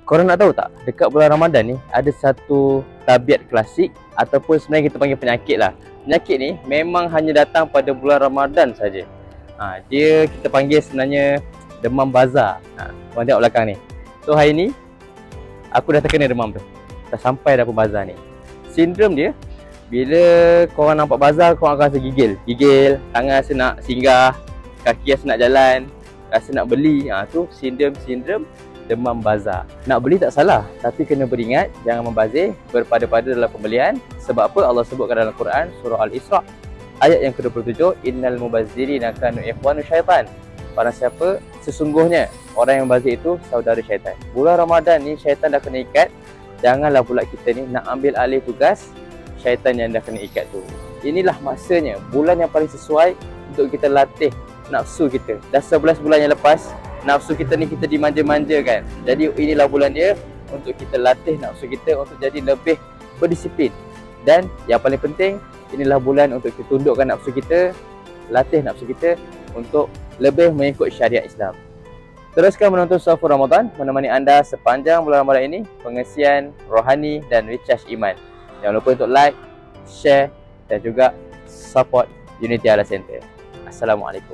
Korang nak tahu tak, dekat bulan Ramadan ni ada satu tabiat klasik ataupun sebenarnya kita panggil penyakit lah. Penyakit ni memang hanya datang pada bulan Ramadan saja. Dia kita panggil sebenarnya demam bazar. Korang tengok belakang ni. So hari ni aku dah terkena demam tu. Dah sampai dah pun bazar ni. Sindrom dia, bila korang nampak bazar, korang akan rasa gigil. Gigil, tangan rasa nak singgah, kaki rasa nak jalan, rasa nak beli. Tu sindrom demam bazar. Nak beli tak salah, tapi kena beringat jangan membazir, berpada-pada dalam pembelian. Sebab apa? Allah sebutkan dalam Quran surah Al-Isra ayat yang ke-27, innal mubazzirina kanu ikhwanu syaitan. Barang siapa, sesungguhnya orang yang membazir itu saudara syaitan. Bulan Ramadan ni syaitan dah kena ikat. Janganlah pula kita ni nak ambil alih tugas syaitan yang dah kena ikat tu. Inilah masanya, bulan yang paling sesuai untuk kita latih nafsu kita. Dah 11 bulan yang lepas, nafsu kita ni kita dimanja-manjakan. Jadi inilah bulan dia untuk kita latih nafsu kita untuk jadi lebih berdisiplin. Dan yang paling penting, inilah bulan untuk kita tundukkan nafsu kita, latih nafsu kita untuk lebih mengikut syariat Islam. Teruskan menonton Safur Ramadan menemani anda sepanjang bulan Ramadan ini, pengesian rohani dan recharge iman. Jangan lupa untuk like, share dan juga support Unity Ala Center. Assalamualaikum.